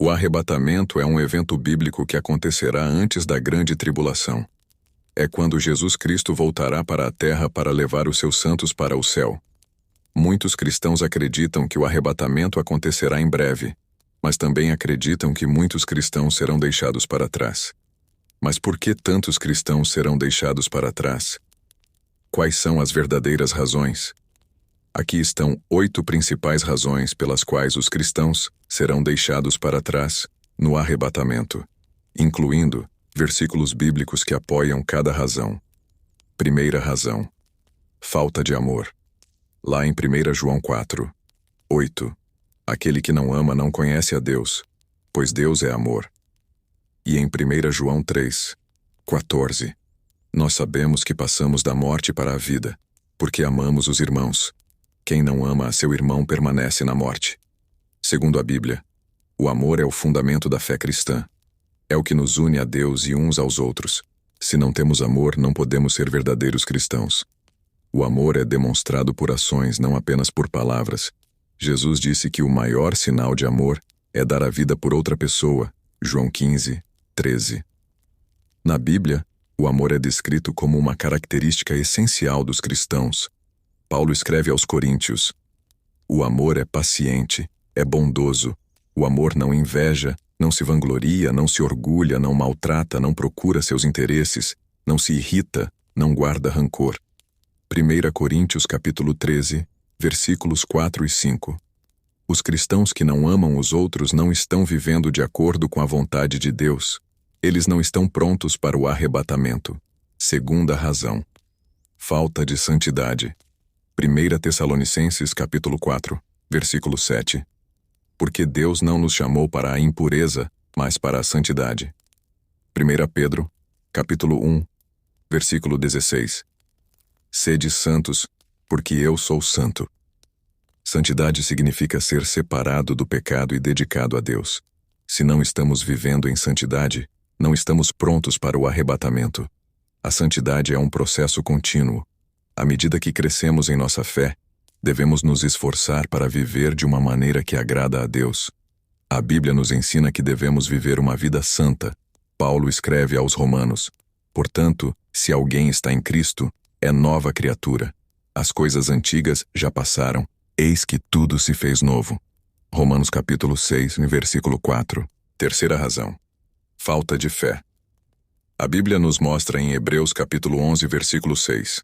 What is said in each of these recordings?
O arrebatamento é um evento bíblico que acontecerá antes da grande tribulação. É quando Jesus Cristo voltará para a terra para levar os seus santos para o céu. Muitos cristãos acreditam que o arrebatamento acontecerá em breve, mas também acreditam que muitos cristãos serão deixados para trás. Mas por que tantos cristãos serão deixados para trás? Quais são as verdadeiras razões? Aqui estão 8 principais razões pelas quais os cristãos serão deixados para trás no arrebatamento, incluindo versículos bíblicos que apoiam cada razão. Primeira razão: falta de amor. Lá em 1 João 4, 8, aquele que não ama não conhece a Deus, pois Deus é amor. E em 1 João 3, 14, nós sabemos que passamos da morte para a vida, porque amamos os irmãos. Quem não ama a seu irmão permanece na morte. Segundo a Bíblia, o amor é o fundamento da fé cristã. É o que nos une a Deus e uns aos outros. Se não temos amor, não podemos ser verdadeiros cristãos. O amor é demonstrado por ações, não apenas por palavras. Jesus disse que o maior sinal de amor é dar a vida por outra pessoa. João 15, 13. Na Bíblia, o amor é descrito como uma característica essencial dos cristãos. Paulo escreve aos Coríntios: o amor é paciente, é bondoso. O amor não inveja, não se vangloria, não se orgulha, não maltrata, não procura seus interesses, não se irrita, não guarda rancor. 1 Coríntios capítulo 13, versículos 4 e 5. Os cristãos que não amam os outros não estão vivendo de acordo com a vontade de Deus. Eles não estão prontos para o arrebatamento. Segunda razão: falta de santidade. 1 Tessalonicenses capítulo 4, versículo 7. Porque Deus não nos chamou para a impureza, mas para a santidade. 1 Pedro capítulo 1, versículo 16. Sede santos, porque eu sou santo. Santidade significa ser separado do pecado e dedicado a Deus. Se não estamos vivendo em santidade, não estamos prontos para o arrebatamento. A santidade é um processo contínuo. À medida que crescemos em nossa fé, devemos nos esforçar para viver de uma maneira que agrada a Deus. A Bíblia nos ensina que devemos viver uma vida santa. Paulo escreve aos Romanos: portanto, se alguém está em Cristo, é nova criatura. As coisas antigas já passaram, eis que tudo se fez novo. Romanos capítulo 6, versículo 4. Terceira razão: falta de fé. A Bíblia nos mostra em Hebreus capítulo 11, versículo 6.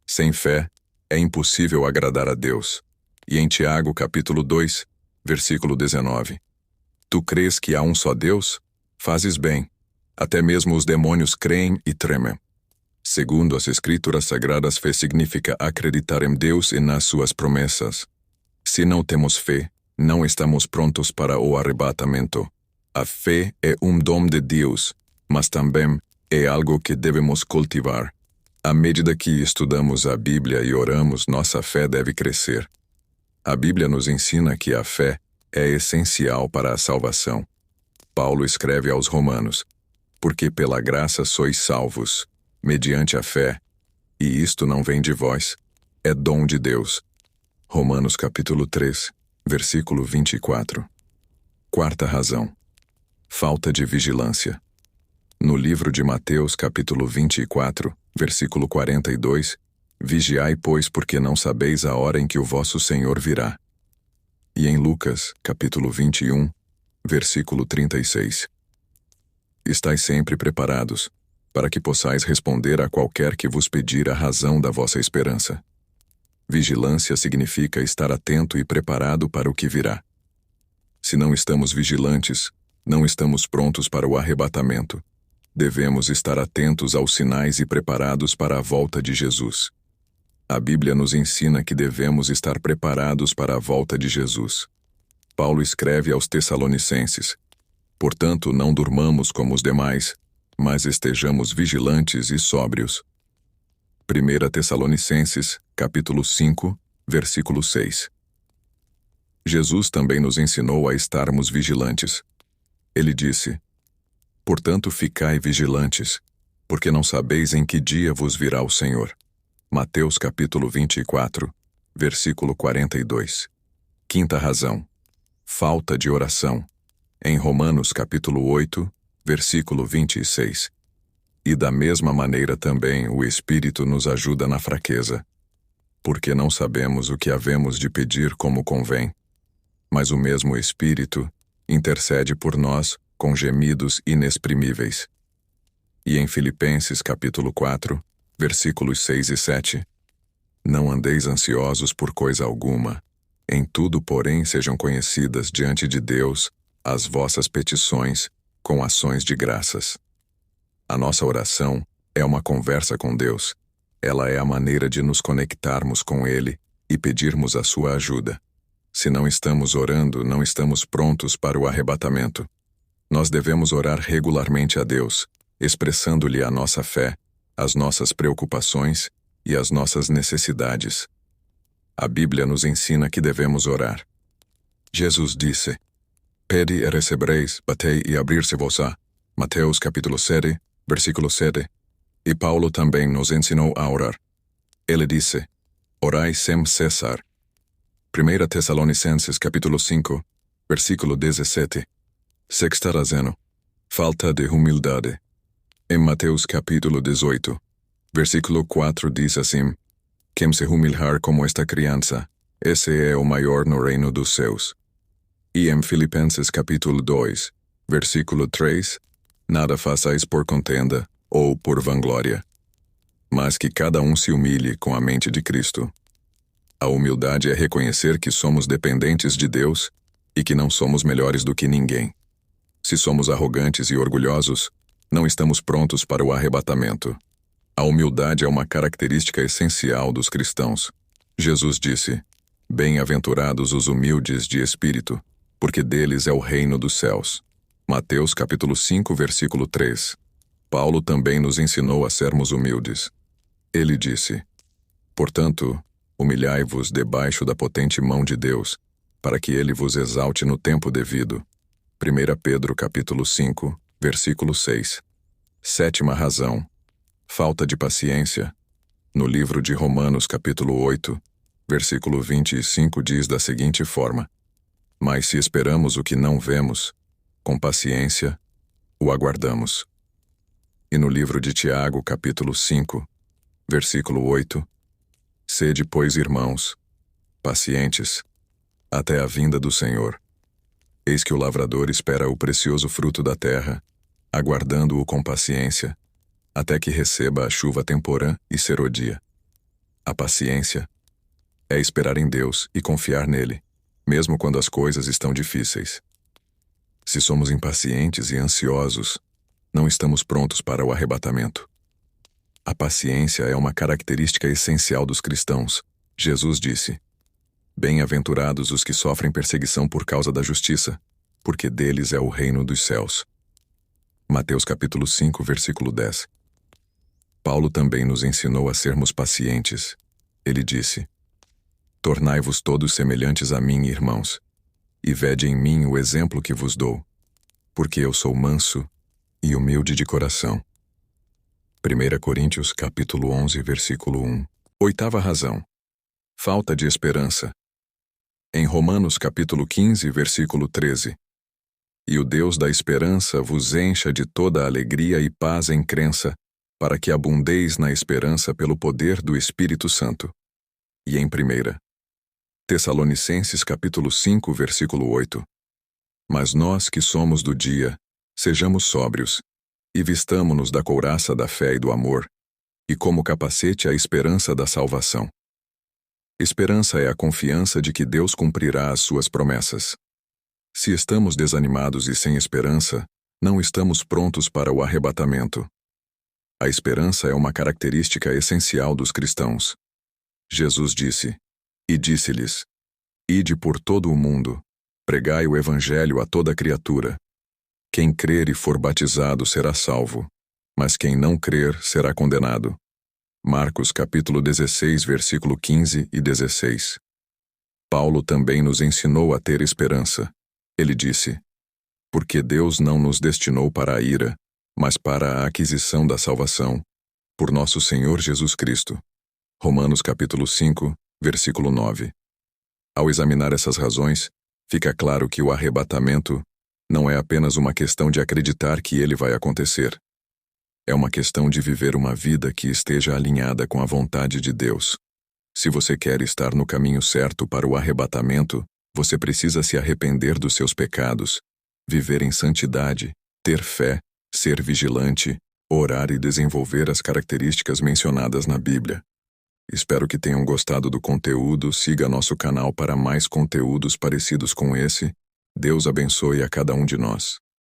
Sem fé, é impossível agradar a Deus. E em Tiago capítulo 2, versículo 19. Tu crês que há um só Deus? Fazes bem. Até mesmo os demônios creem e tremem. Segundo as Escrituras Sagradas, fé significa acreditar em Deus e nas suas promessas. Se não temos fé, não estamos prontos para o arrebatamento. A fé é um dom de Deus, mas também é algo que devemos cultivar. À medida que estudamos a Bíblia e oramos, nossa fé deve crescer. A Bíblia nos ensina que a fé é essencial para a salvação. Paulo escreve aos Romanos: porque pela graça sois salvos, mediante a fé, e isto não vem de vós, é dom de Deus. Romanos capítulo 3, versículo 24. Quarta razão: falta de vigilância. No livro de Mateus capítulo 24, versículo 42, vigiai, pois, porque não sabeis a hora em que o vosso Senhor virá. E em Lucas capítulo 21, versículo 36. Estais sempre preparados, para que possais responder a qualquer que vos pedir a razão da vossa esperança. Vigilância significa estar atento e preparado para o que virá. Se não estamos vigilantes, não estamos prontos para o arrebatamento. Devemos estar atentos aos sinais e preparados para a volta de Jesus. A Bíblia nos ensina que devemos estar preparados para a volta de Jesus. Paulo escreve aos Tessalonicenses: portanto, não durmamos como os demais, mas estejamos vigilantes e sóbrios. 1 Tessalonicenses, capítulo 5, versículo 6. Jesus também nos ensinou a estarmos vigilantes. Ele disse: portanto, ficai vigilantes, porque não sabeis em que dia vos virá o Senhor. Mateus capítulo 24, versículo 42. Quinta razão: falta de oração. em Romanos capítulo 8, versículo 26. E da mesma maneira também o Espírito nos ajuda na fraqueza, porque não sabemos o que havemos de pedir como convém, mas o mesmo Espírito intercede por nós com gemidos inexprimíveis. E em Filipenses capítulo 4, versículos 6 e 7, não andeis ansiosos por coisa alguma, em tudo, porém, sejam conhecidas diante de Deus as vossas petições com ações de graças. A nossa oração é uma conversa com Deus. Ela é a maneira de nos conectarmos com Ele e pedirmos a sua ajuda. Se não estamos orando, não estamos prontos para o arrebatamento. Nós devemos orar regularmente a Deus, expressando-lhe a nossa fé, as nossas preocupações e as nossas necessidades. A Bíblia nos ensina que devemos orar. Jesus disse: Pede e recebereis, batei e abrir-se-vos-á. Mateus capítulo 7, versículo 7. E Paulo também nos ensinou a orar. Ele disse: Orai sem cessar. 1 Tessalonicenses capítulo 5, versículo 17. Sexta razão: falta de humildade. Em Mateus capítulo 18, versículo 4 diz assim: Quem se humilhar como esta criança, esse é o maior no reino dos céus. E em Filipenses capítulo 2, versículo 3, nada façais por contenda ou por vanglória, mas que cada um se humilhe com a mente de Cristo. A humildade é reconhecer que somos dependentes de Deus e que não somos melhores do que ninguém. Se somos arrogantes e orgulhosos, não estamos prontos para o arrebatamento. A humildade é uma característica essencial dos cristãos. Jesus disse: Bem-aventurados os humildes de espírito, porque deles é o reino dos céus. Mateus capítulo 5, versículo 3. Paulo também nos ensinou a sermos humildes. Ele disse: Portanto, humilhai-vos debaixo da potente mão de Deus, para que ele vos exalte no tempo devido. 1 Pedro capítulo 5, versículo 6. Sétima razão: falta de paciência. No livro de Romanos capítulo 8, versículo 25 diz da seguinte forma: Mas se esperamos o que não vemos, com paciência o aguardamos. E no livro de Tiago capítulo 5, versículo 8, Sede, pois, irmãos, pacientes, até a vinda do Senhor. Eis que o lavrador espera o precioso fruto da terra, aguardando-o com paciência, até que receba a chuva temporã e serodia. A paciência é esperar em Deus e confiar nele, mesmo quando as coisas estão difíceis. Se somos impacientes e ansiosos, não estamos prontos para o arrebatamento. A paciência é uma característica essencial dos cristãos. Jesus disse: Bem-aventurados os que sofrem perseguição por causa da justiça, porque deles é o reino dos céus. Mateus capítulo 5, versículo 10. Paulo também nos ensinou a sermos pacientes. Ele disse: Tornai-vos todos semelhantes a mim, irmãos, e vede em mim o exemplo que vos dou, porque eu sou manso e humilde de coração. 1 Coríntios capítulo 11, versículo 1. Oitava razão: falta de esperança. Em Romanos capítulo 15, versículo 13. E o Deus da esperança vos encha de toda alegria e paz em crença, para que abundeis na esperança pelo poder do Espírito Santo. E em 1 Tessalonicenses capítulo 5, versículo 8. Mas nós que somos do dia, sejamos sóbrios, e vistamo-nos da couraça da fé e do amor, e como capacete a esperança da salvação. Esperança é a confiança de que Deus cumprirá as suas promessas. Se estamos desanimados e sem esperança, não estamos prontos para o arrebatamento. A esperança é uma característica essencial dos cristãos. Jesus disse: E disse-lhes: Ide por todo o mundo, pregai o evangelho a toda criatura. Quem crer e for batizado será salvo, mas quem não crer será condenado. Marcos capítulo 16, versículo 15 e 16. Paulo também nos ensinou a ter esperança. Ele disse: Porque Deus não nos destinou para a ira, mas para a aquisição da salvação, por nosso Senhor Jesus Cristo. Romanos capítulo 5, versículo 9. Ao examinar essas razões, fica claro que o arrebatamento Não é apenas uma questão de acreditar que ele vai acontecer. É uma questão de viver uma vida que esteja alinhada com a vontade de Deus. Se você quer estar no caminho certo para o arrebatamento, você precisa se arrepender dos seus pecados, viver em santidade, ter fé, ser vigilante, orar e desenvolver as características mencionadas na Bíblia. Espero que tenham gostado do conteúdo. Siga nosso canal para mais conteúdos parecidos com esse. Deus abençoe a cada um de nós.